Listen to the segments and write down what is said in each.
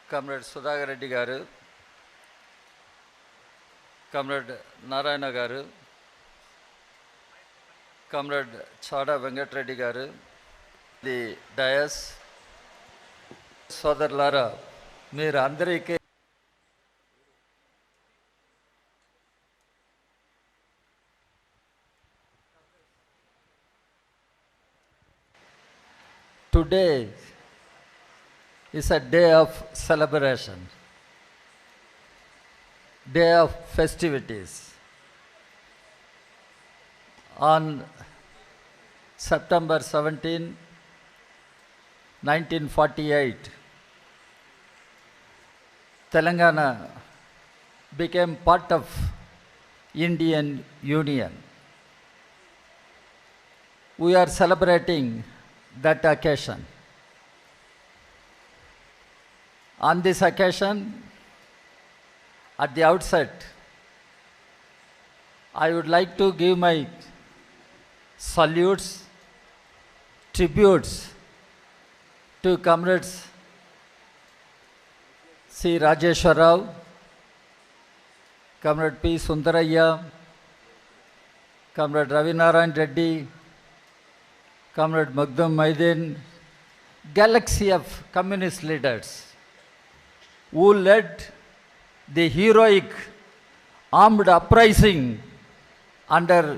Comrade Sudhakar Reddy garu, Comrade Narayana garu, Comrade Chada Venkat Reddy garu, the dais, Sodarlara, meer andariki today is a day of celebration, day of festivities. On September 17, 1948, Telangana became part of Indian Union. We are celebrating that occasion. On this occasion, at the outset, I would like to give my salutes, tributes to comrades C. Rajeshwar Rao, Comrade P. Sundaraya, Comrade Ravinarayan Reddy, Comrade Magdum Maidin, galaxy of communist leaders who led the heroic armed uprising under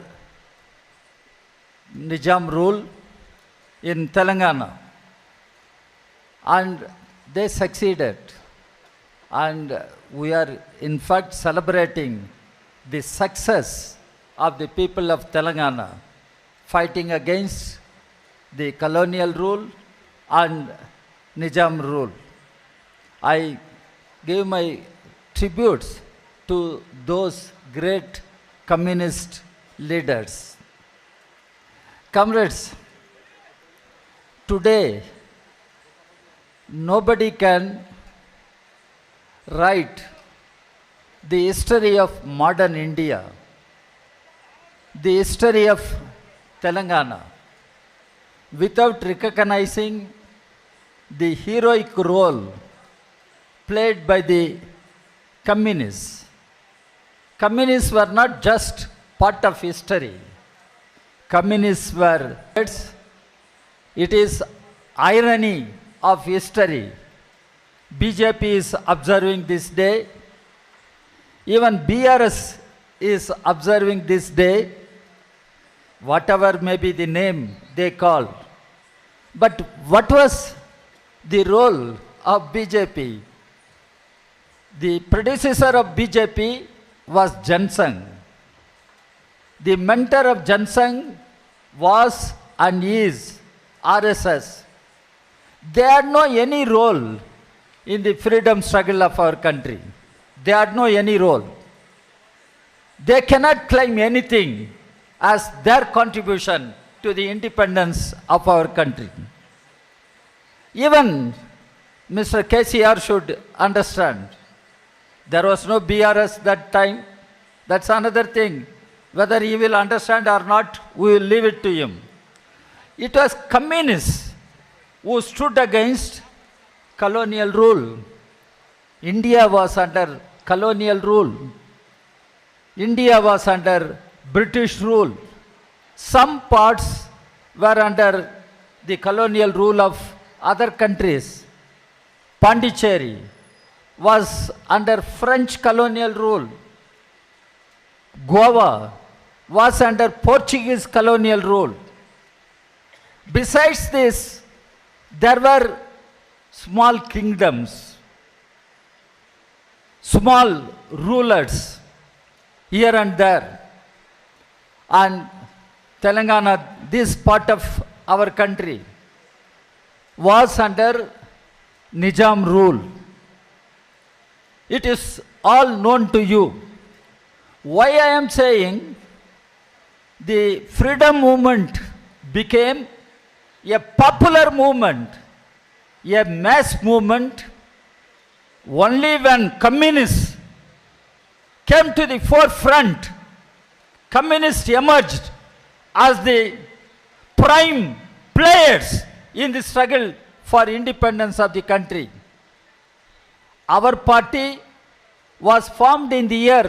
Nizam rule in Telangana. And they succeeded. And we are in fact celebrating the success of the people of Telangana fighting against the colonial rule and Nizam rule. I give my tributes to those great communist leaders. Comrades, today nobody can write the history of modern India, the history of Telangana, without recognizing the heroic role played by the communists. Communists were not just part of history. Communists were, it is irony of history. BJP is observing this day. Even BRS is observing this day, whatever may be the name they call. But what was the role of BJP? The predecessor of BJP was Jansang. The mentor of Jansang was and is RSS. They had no any role in the freedom struggle of our country. They had no any role. They cannot claim anything as their contribution to the independence of our country. Even Mr. KCR should understand. There was no BRS that time. That's another thing. Whether he will understand or not, we will leave it to him. It was communists who stood against colonial rule. India was under colonial rule. India was under British rule. Some parts were under the colonial rule of other countries. Pondicherry was under French colonial rule. Goa was under Portuguese colonial rule. Besides this, there were small kingdoms, small rulers here and there. And Telangana, this part of our country, was under Nizam rule. It is all known to you. Why I am saying the freedom movement became a popular movement, a mass movement, only when communists came to the forefront. Communists emerged as the prime players in the struggle for independence of the country. our party was formed in the year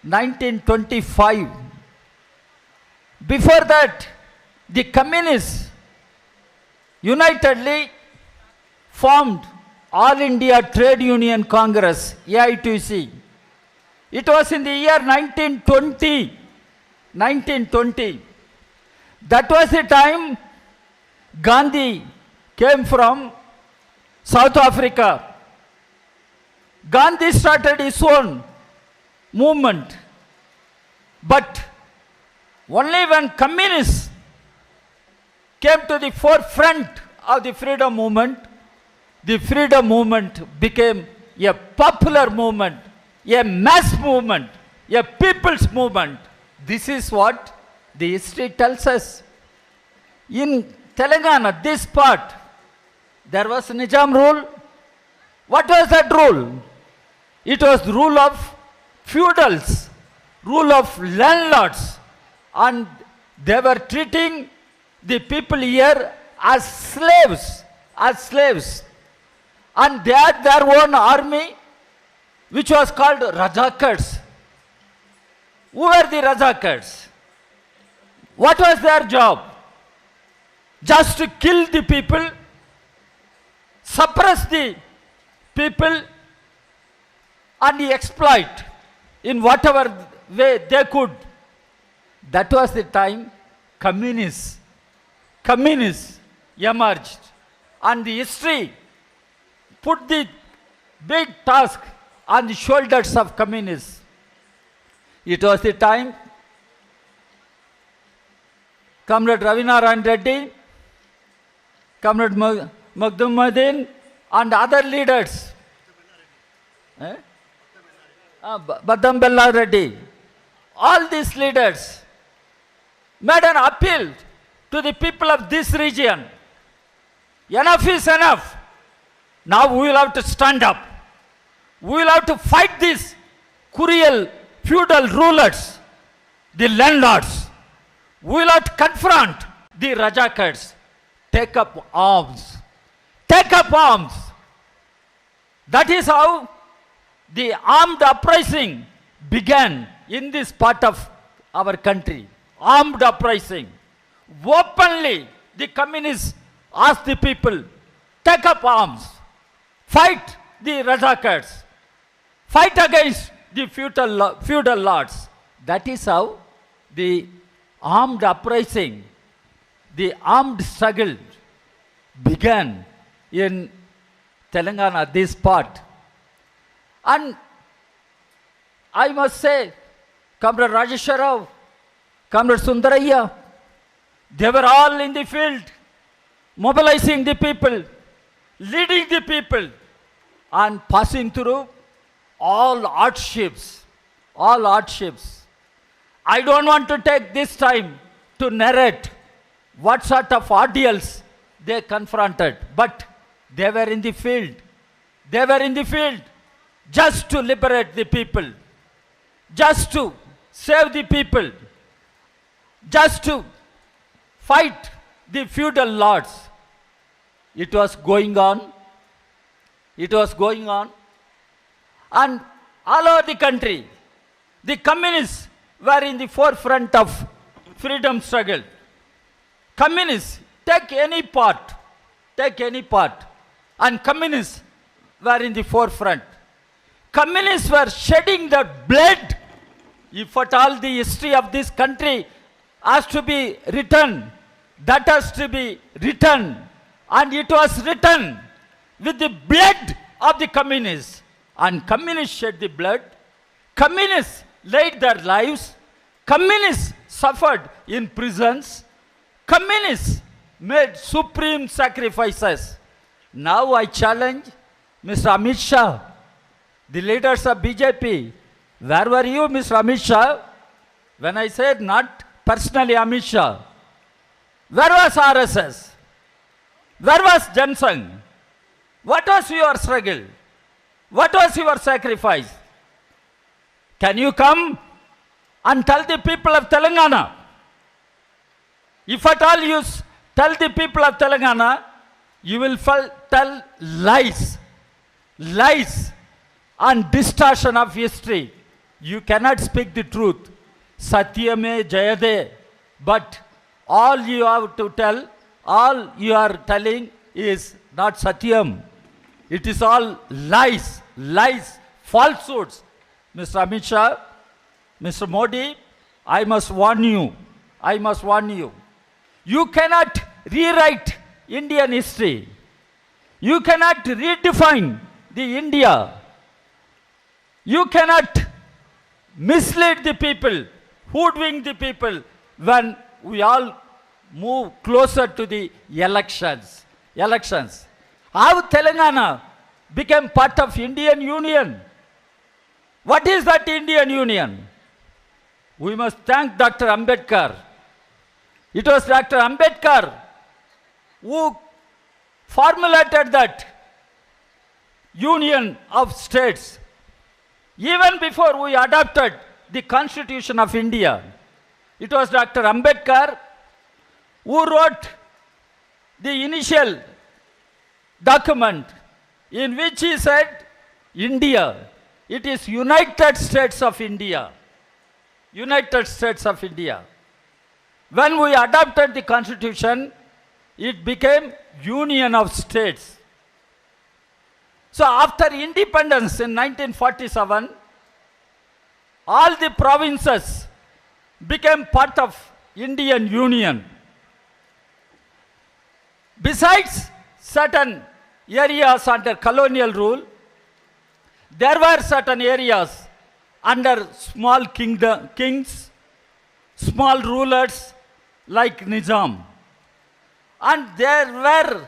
1925. Before that, the communists unitedly formed All India Trade Union Congress, AITUC. It was in the year 1920. 1920. That was the time Gandhi came from South Africa. Gandhi started his own movement. But only when communists came to the forefront of the freedom movement became a popular movement, a mass movement, a people's movement. This is what the history tells us. In Telangana, this part, there was Nizam rule. What was that rule? It was rule of feudals, rule of landlords, and they were treating the people here as slaves, and they had their own army, which was called Rajas. Who were the Rajas? What was their job? Just to kill the people, suppress the people, and exploit in whatever way they could. That was the time communists emerged, and the history put the big task on the shoulders of communists. It was the time Comrade Ravinarayan Reddy, Comrade Magdumuddin, and other leaders, Badambella Reddy, all these leaders made an appeal to the people of this region. Enough is enough. Now we will have to stand up. We will have to fight these cruel feudal rulers, the landlords. We will have to confront the Rajas. Take up arms. Take up arms. That is how the armed uprising began in this part of our country. Armed uprising. Openly, the communists asked the people, take up arms. Fight the Rajas. Fight against the feudal lords. That is how the armed uprising, the armed struggle began in Telangana, this part. And I must say, Comrade Rajeshwarrao, Comrade Sundaraya, they were all in the field, mobilizing the people, leading the people, and passing through all hardships. I don't want to take this time to narrate what sort of ordeals they confronted, but they were in the field. They were in the field just to liberate the people, just to save the people, just to fight the feudal lords. It was going on. And all over the country, the communists were in the forefront of freedom struggle. Communists, take any part, and communists were in the forefront. Communists were shedding their blood. If at all the history of this country has to be written, that has to be written. And it was written with the blood of the communists. And communists shed the blood. Communists laid their lives. Communists suffered in prisons. Communists made supreme sacrifices. Now I challenge Mr. Amit Shah, the leaders of BJP. Where were you, Mr. Amit Shah? When I said not personally Amit Shah. Where was RSS? Where was Jansang? What was your struggle? What was your sacrifice? Can you come and tell the people of Telangana? If at all you tell the people of Telangana, you will tell lies. Lies and distortion of history. You cannot speak the truth. Satyame Jayade. But all you have to tell, all you are telling is not Satyam. It is all lies, lies, falsehoods. Mr. Amit Shah, Mr. Modi, I must warn you. I must warn you. You cannot rewrite Indian history. You cannot redefine the India. You cannot mislead the people, hoodwink the people when we all move closer to the elections. How Telangana became part of Indian Union? What is that Indian Union? We must thank Dr. Ambedkar. It was Dr. Ambedkar who formulated that union of states. Even before we adopted the Constitution of India, it was Dr. Ambedkar who wrote the initial document in which he said, India, it is United States of India. United States of India. When we adopted the Constitution, it became Union of States. So after independence in 1947, all the provinces became part of Indian Union. Besides certain areas under colonial rule, there were certain areas under small kings, small rulers like Nizam. And there were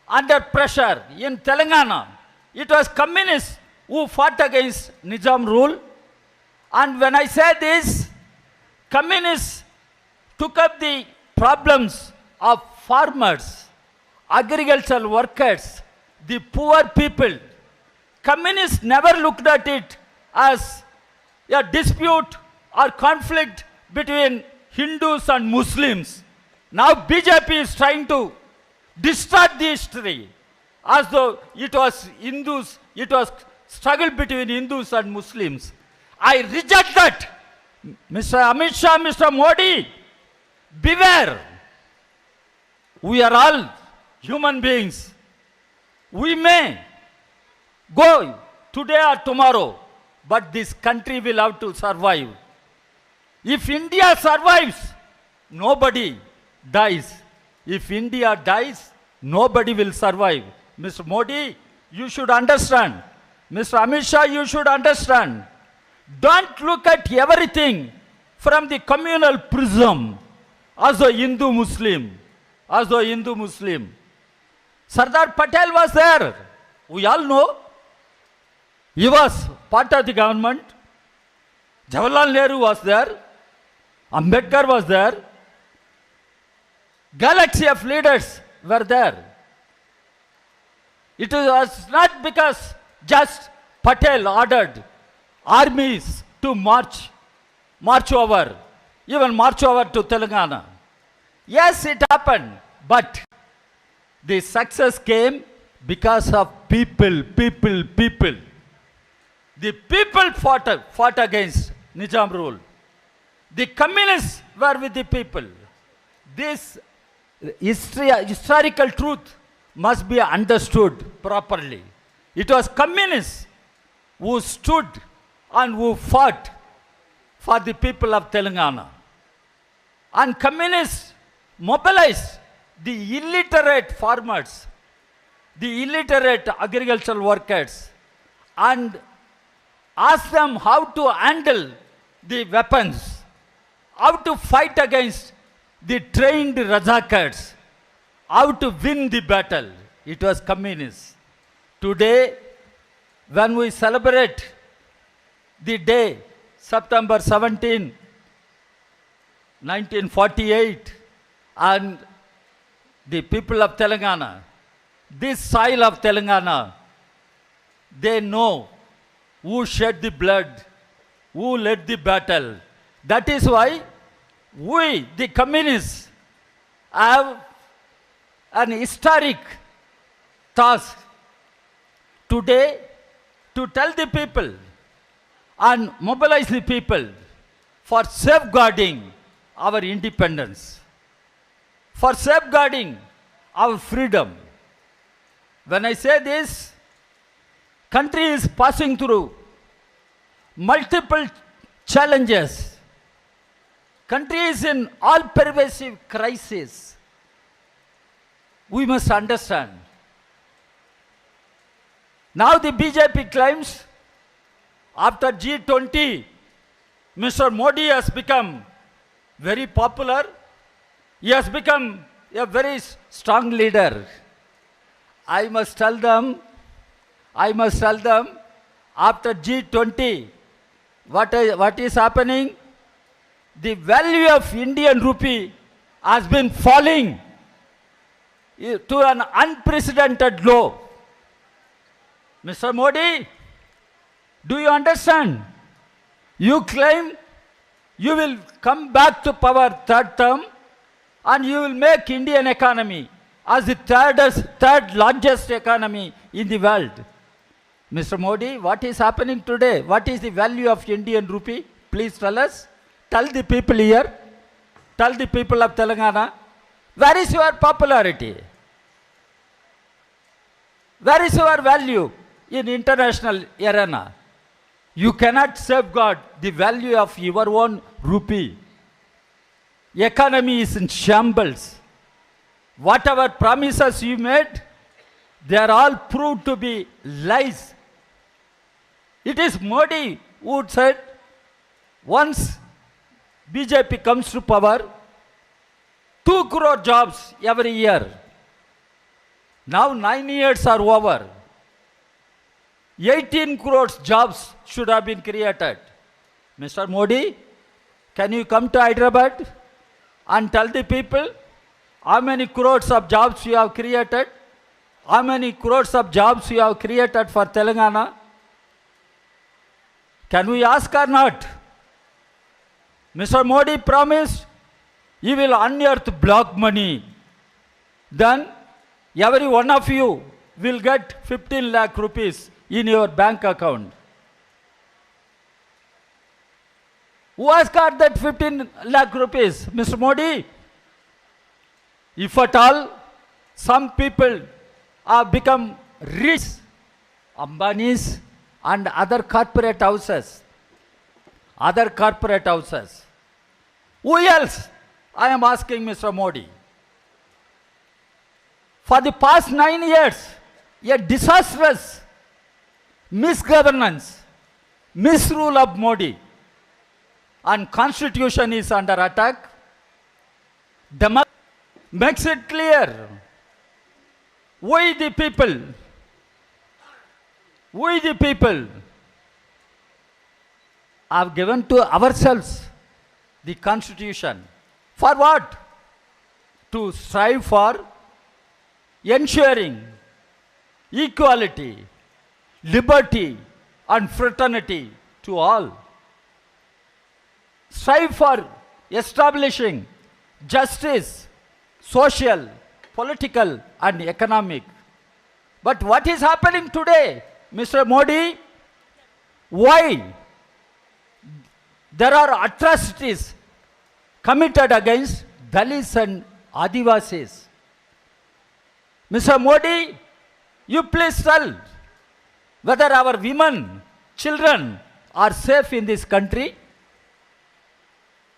under pressure in Telangana. It was communists who fought against Nizam rule. And when I say this, communists took up the problems of farmers, agricultural workers, the poor people. Communists never looked at it as a dispute or conflict between Hindus and Muslims. Now BJP is trying to distort the history as though it was Hindus, it was struggle between Hindus and Muslims. I reject that. Mr. Amit Shah, Mr. Modi, beware. We are all human beings. We may go today or tomorrow, but this country will have to survive. If India survives, nobody dies. If India dies, nobody will survive. Mr. Modi, you should understand. Mr. Amit Shah, you should understand. Don't look at everything from the communal prism as a Hindu-Muslim. As a Hindu-Muslim. Sardar Patel was there. We all know. He was part of the government. Jawaharlal Nehru was there. Ambedkar was there. Galaxy of leaders were there. It was not because just Patel ordered armies to march over to Telangana. Yes, it happened, but the success came because of people. The people fought against Nizam rule. The communists were with the people. This historical truth must be understood properly. It was communists who stood and who fought for the people of Telangana. And communists mobilized the illiterate farmers, the illiterate agricultural workers, and asked them how to handle the weapons, how to fight against the trained Razakars, how to win the battle. It was communists. Today, when we celebrate the day, September 17, 1948, and the people of Telangana, this soil of Telangana, they know who shed the blood, who led the battle. That is why we, the communists, have an historic task. Today, to tell the people and mobilize the people for safeguarding our independence, for safeguarding our freedom. When I say this, country is passing through multiple challenges. Country is in all-pervasive crisis. We must understand. Now the BJP claims after G20, Mr. Modi has become very popular. He has become a very strong leader. I must tell them, after G20, what is happening? The value of Indian rupee has been falling to an unprecedented low. Mr. Modi, do you understand? You claim you will come back to power third term and you will make Indian economy as the third largest economy in the world. Mr. Modi, what is happening today? What is the value of Indian rupee? Please tell us. Tell the people here. Tell the people of Telangana. Where is your popularity? Where is your value in international arena? You cannot safeguard the value of your own rupee. Economy is in shambles. Whatever promises you made, they are all proved to be lies. It is Modi who said, once BJP comes to power, 2 crore jobs every year. Now 9 years are over. 18 crores jobs should have been created. Mr. Modi, can you come to Hyderabad and tell the people how many crores of jobs you have created? How many crores of jobs you have created for Telangana? Can we ask or not? Mr. Modi promised he will unearth block money. Then every one of you will get 15 lakh rupees in your bank account. Who has got that 15 lakh rupees? Mr. Modi? If at all, some people have become rich, Ambani's and other corporate houses. Who else? I am asking Mr. Modi. For the past 9 years, a disastrous misgovernance, misrule of Modi, and constitution is under attack. Makes it clear we the people have given to ourselves the constitution. For what? To strive for ensuring equality, liberty and fraternity to all. Strive for establishing justice, social, political and economic. But what is happening today, Mr. Modi? Why there are atrocities committed against Dalits and Adivasis? Mr. Modi, you please tell whether our women, children are safe in this country?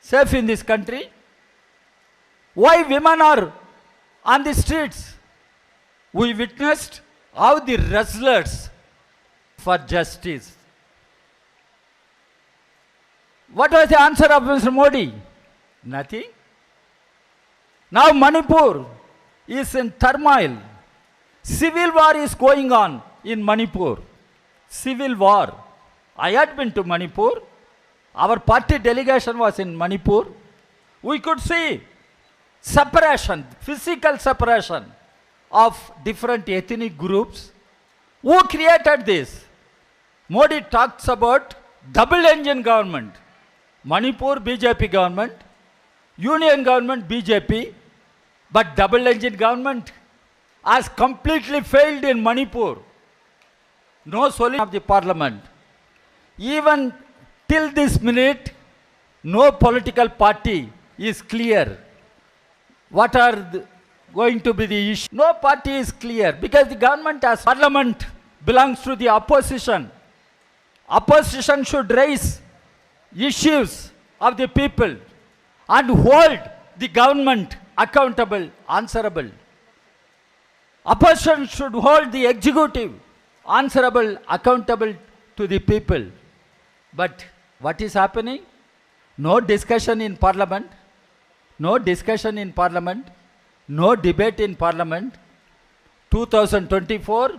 Safe in this country? Why women are on the streets? We witnessed how the wrestlers for justice. What was the answer of Mr. Modi? Nothing. Now Manipur is in turmoil. Civil war is going on in Manipur. Civil war. I had been to Manipur. Our party delegation was in Manipur. We could see separation, physical separation of different ethnic groups. Who created this? Modi talks about double engine government. Manipur BJP government, union government BJP, but double engine government has completely failed in Manipur. no solution of the parliament. Even till this minute, no political party is clear. What are going to be the issue? No party is clear because the government as parliament belongs to the opposition. Opposition should raise issues of the people and hold the government accountable, answerable. Opposition should hold the executive answerable, accountable to the people. But what is happening? No discussion in parliament, no discussion in parliament, no debate in parliament. 2024,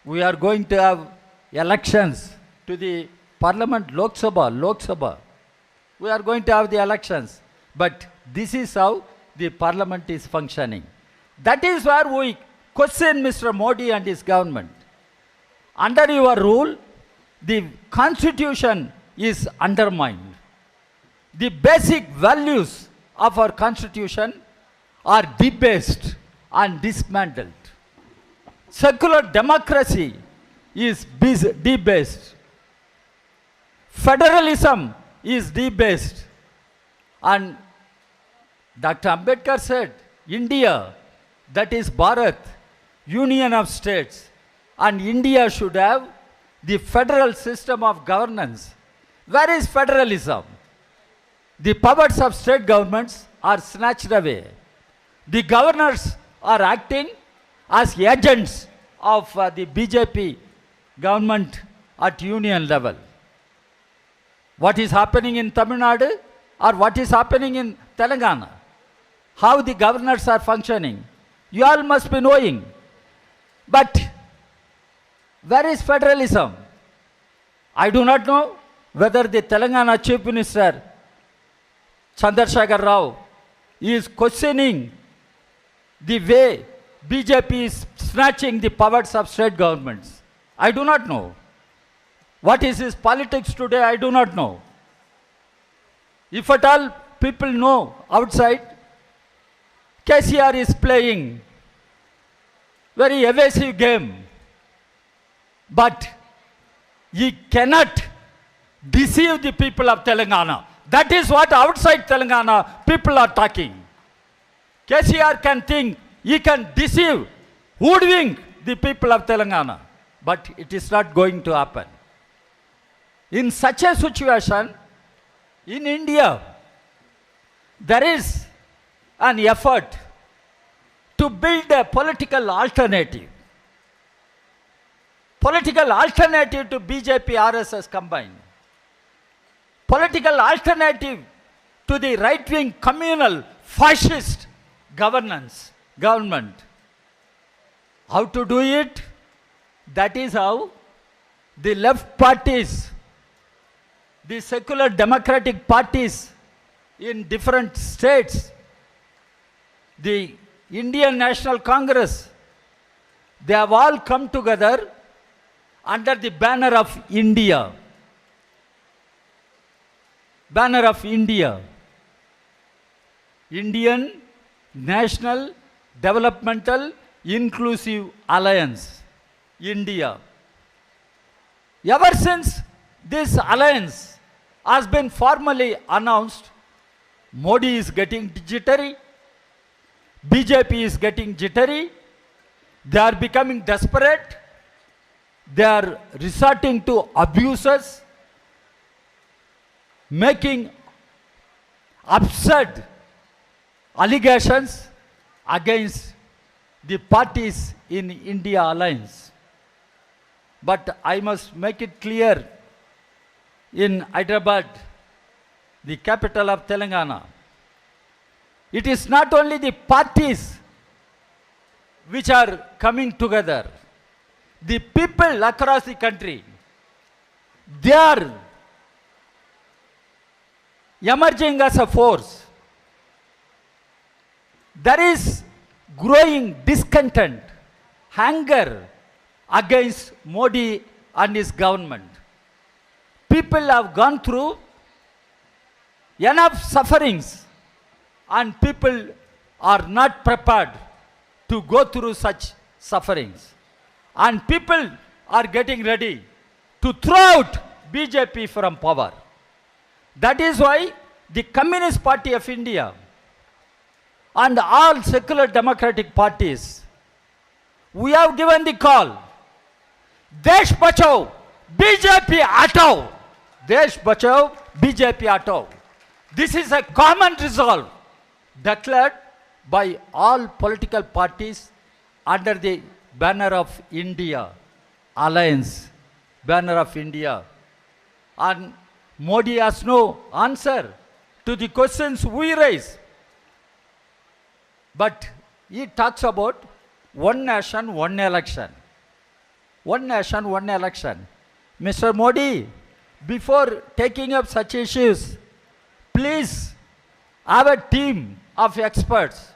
we are going to have elections to the parliament, Lok Sabha. We are going to have the elections. But this is how the parliament is functioning. That is where we question Mr. Modi and his government. Under your rule, the constitution is undermined. The basic values of our constitution are debased and dismantled. Secular democracy is debased. Federalism is debased. And Dr. Ambedkar said, India, that is Bharat, Union of States, and India should have the federal system of governance. Where is federalism? The powers of state governments are snatched away. The governors are acting as agents of the BJP government at union level. What is happening in Tamil Nadu or what is happening in Telangana? How the governors are functioning? You all must be knowing. But where is federalism? I do not know whether the Telangana Chief Minister Chandrasekhar Rao is questioning the way BJP is snatching the powers of state governments. I do not know. What is his politics today? I do not know. If at all people know outside, KCR is playing very evasive game. But he cannot deceive the people of Telangana. That is what outside Telangana people are talking. KCR can think he can deceive, hoodwink the people of Telangana. But it is not going to happen. In such a situation, in India, there is an effort to build a political alternative. Political alternative to BJP RSS combined. Political alternative to the right-wing communal fascist government. How to do it? That is how the left parties, the secular democratic parties in different states, the Indian National Congress, they have all come together under the banner of India. Banner of India. Indian National Developmental Inclusive Alliance. India. Ever since this alliance has been formally announced, Modi is getting jittery, BJP is getting jittery, they are becoming desperate, they are resorting to abuses, making absurd allegations against the parties in India alliance. But I must make it clear, in Hyderabad, the capital of Telangana, it is not only the parties which are coming together, the people across the country, they are emerging as a force. There is growing discontent, anger against Modi and his government. People have gone through enough sufferings and people are not prepared to go through such sufferings. And people are getting ready to throw out BJP from power. That is why the Communist Party of India and all secular democratic parties, we have given the call, Desh Bachao, BJP Hatao. Desh Bachao, BJP Hatao. This is a common resolve declared by all political parties under the banner of India, Alliance, banner of India. And Modi has no answer to the questions we raise. But he talks about one nation, one election. One nation, one election. Mr. Modi, before taking up such issues, please have a team of experts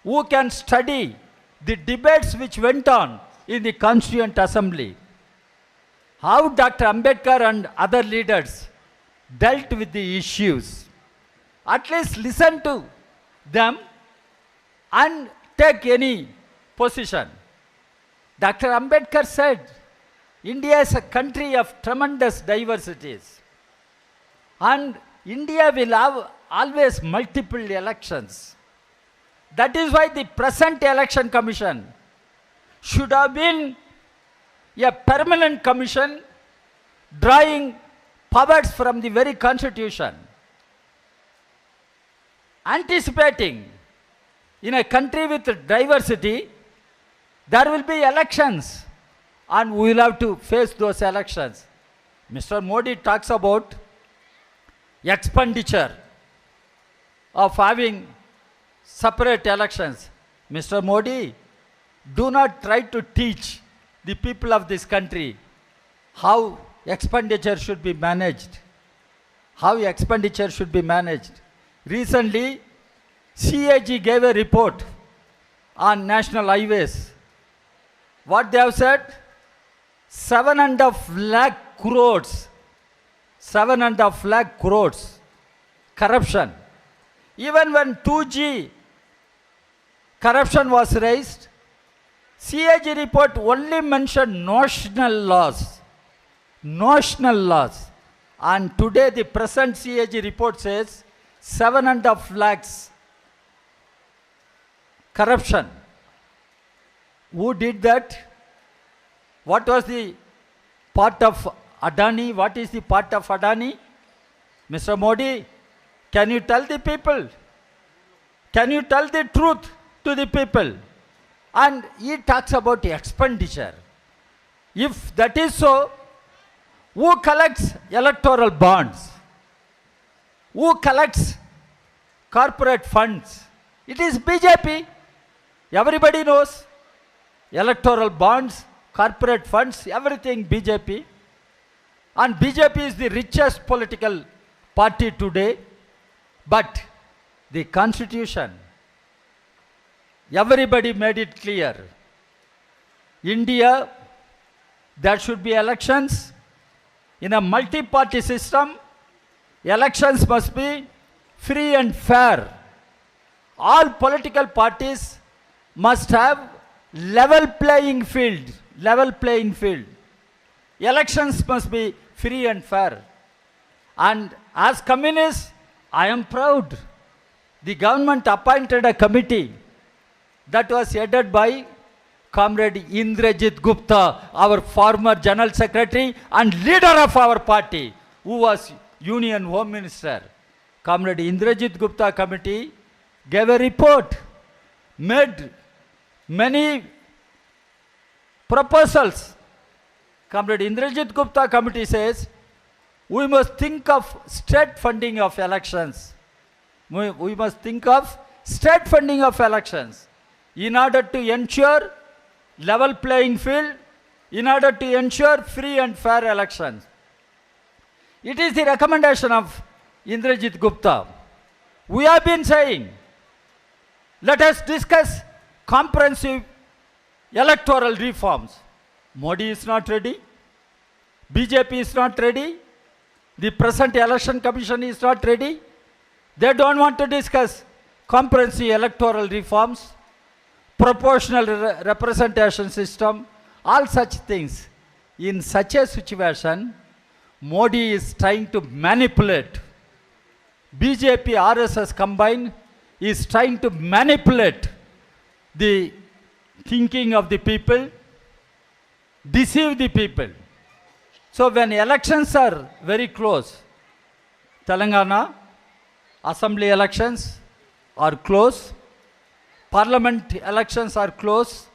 who can study the debates which went on in the Constituent Assembly. How Dr. Ambedkar and other leaders dealt with the issues. At least listen to them and take any position. Dr. Ambedkar said, India is a country of tremendous diversities. And India will have always multiple elections. That is why the present election commission should have been a permanent commission drawing powers from the very constitution. Anticipating in a country with diversity, there will be elections and we will have to face those elections. Mr. Modi talks about expenditure of having separate elections. Mr. Modi, do not try to teach the people of this country how expenditure should be managed. How expenditure should be managed. Recently, CAG gave a report on national highways. What they have said? 7.5 lakh crores. 7.5 lakh crores. Corruption. Even when 2G corruption was raised, CAG report only mentioned notional laws. Notional laws. And today the present CAG report says 7.5 lakhs corruption. Who did that? What was the part of Adani? What is the part of Adani? Mr. Modi, can you tell the people? Can you tell the truth to the people? And he talks about expenditure. If that is so, who collects electoral bonds? Who collects corporate funds? It is BJP. Everybody knows. Electoral bonds, corporate funds, everything BJP. And BJP is the richest political party today. But the constitution, everybody made it clear. India, there should be elections. In a multi-party system, elections must be free and fair. All political parties must have level playing field. Level playing field. Elections must be free and fair. And as communists, I am proud. The government appointed a committee that was headed by Comrade Indrajit Gupta, our former General Secretary and leader of our party, who was Union Home Minister. Comrade Indrajit Gupta committee gave a report, made many proposals. Comrade Indrajit Gupta committee says, we must think of state funding of elections. We must think of state funding of elections in order to ensure level playing field, in order to ensure free and fair elections. It is the recommendation of Indrajit Gupta. We have been saying, let us discuss comprehensive electoral reforms. Modi is not ready. BJP is not ready. The present election commission is not ready. They don't want to discuss comprehensive electoral reforms, proportional representation system, all such things. in such a situation, Modi is trying to manipulate. BJP, RSS combined is trying to manipulate the thinking of the people, deceive the people. So when elections are very close, Telangana, assembly elections are close, parliament elections are close,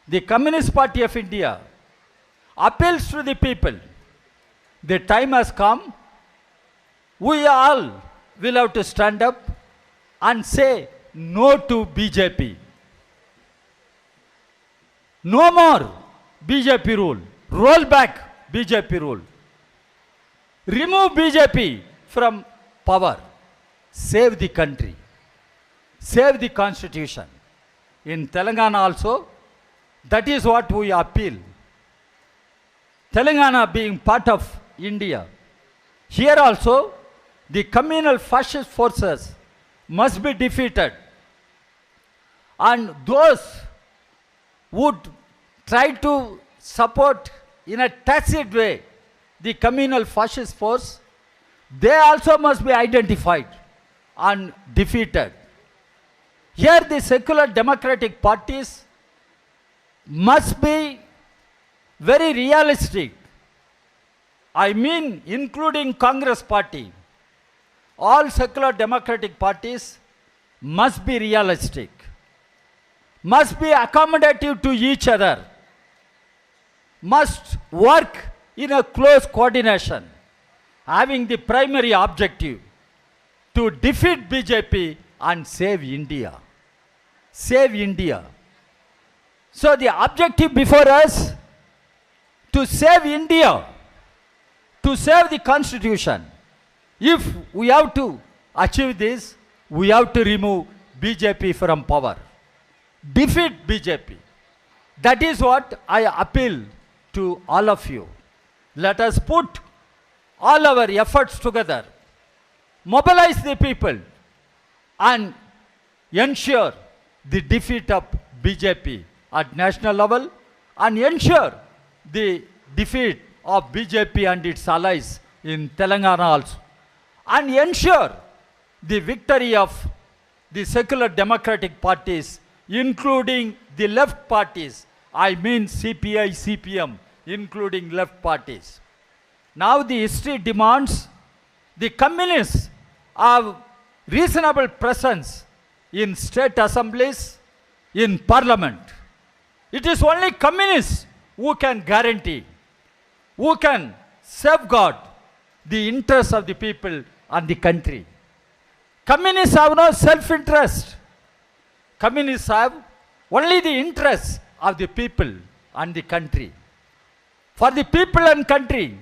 the Communist Party of India appeals to the people. The time has come, we all will have to stand up and say no to BJP. No more BJP rule. Roll back BJP rule. Remove BJP from power. Save the country. Save the constitution. In Telangana also, that is what we appeal. Telangana being part of India. Here also, the communal fascist forces must be defeated. And those would try to support in a tacit way the communal fascist force, they also must be identified and defeated. Here the secular democratic parties must be very realistic. I mean, including Congress party. All secular democratic parties must be realistic, must be accommodative to each other, must work in a close coordination, having the primary objective to defeat BJP and save India. Save India. So the objective before us, to save India, to save the constitution. If we have to achieve this, we have to remove BJP from power. Defeat BJP. That is what I appeal to all of you. Let us put all our efforts together, mobilize the people, and ensure the defeat of BJP at national level, and ensure the defeat of BJP and its allies in Telangana also, and ensure the victory of the secular democratic parties, including the left parties. I mean CPI, CPM, including left parties. Now the history demands the communists have reasonable presence in state assemblies, in parliament. It is only communists who can guarantee, who can safeguard the interests of the people and the country. Communists have no self-interest. Communists have only the interests of the people and the country. For the people and country,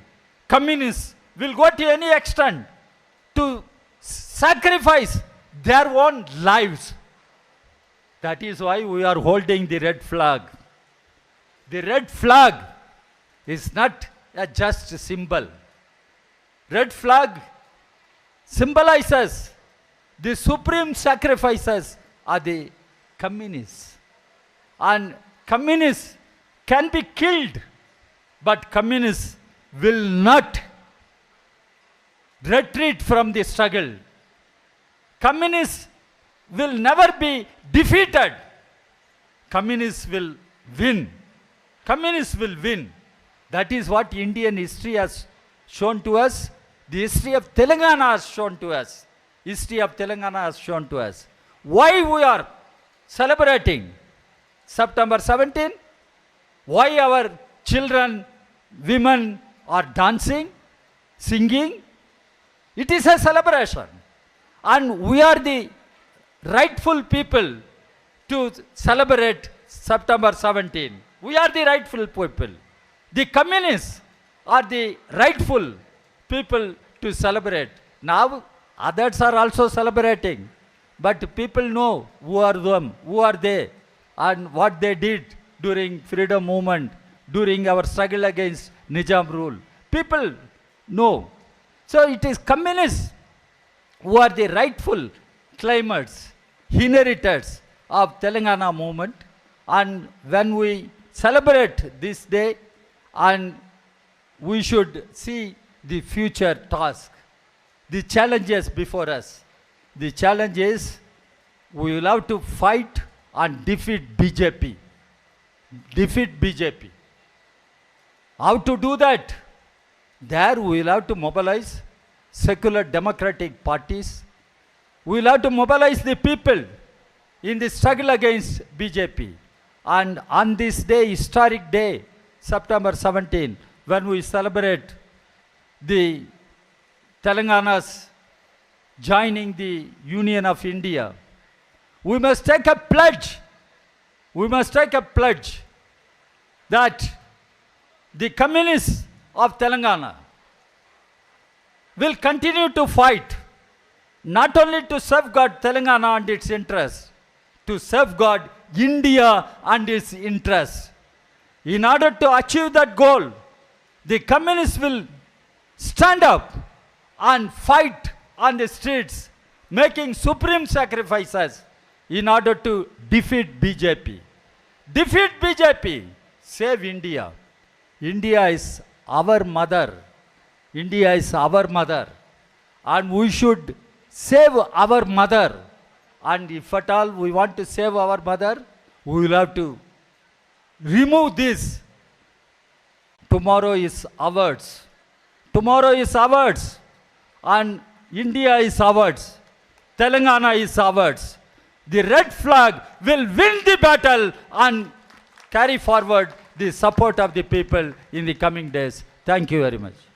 communists will go to any extent to sacrifice their own lives. That is why we are holding the red flag. The red flag is not a just symbol. Red flag symbolizes the supreme sacrifices of the communists. And communists can be killed, but communists will not retreat from the struggle. Communists will never be defeated. Communists will win. Communists will win. That is what Indian history has shown to us. The history of Telangana has shown to us. History of Telangana has shown to us. Why we are celebrating September 17? Why our children, women are dancing, singing? It is a celebration. And we are the rightful people to celebrate September 17. We are the rightful people. The communists are the rightful people to celebrate. Now, others are also celebrating. But people know who are them, who are they, and what they did during freedom movement, during our struggle against Nizam rule. People know. So it is communists who are the rightful claimants, inheritors of Telangana movement. And when we celebrate this day and we should see the future task, the challenges before us. The challenge is we will have to fight and defeat BJP. Defeat BJP. How to do that? There we will have to mobilize secular democratic parties. We will have to mobilize the people in the struggle against BJP. And on this day, historic day, September 17, when we celebrate the Telangana's joining the Union of India, we must take a pledge. We must take a pledge that the communists of Telangana will continue to fight, not only to safeguard Telangana and its interests, to safeguard India and its interests. In order to achieve that goal, the communists will stand up and fight on the streets, making supreme sacrifices in order to defeat BJP. Defeat BJP, save India. India is our mother. India is our mother. And we should save our mother. And if at all we want to save our mother, we will have to remove this. Tomorrow is ours. Tomorrow is ours. And India is ours. Telangana is ours. The red flag will win the battle and carry forward the support of the people in the coming days. Thank you very much.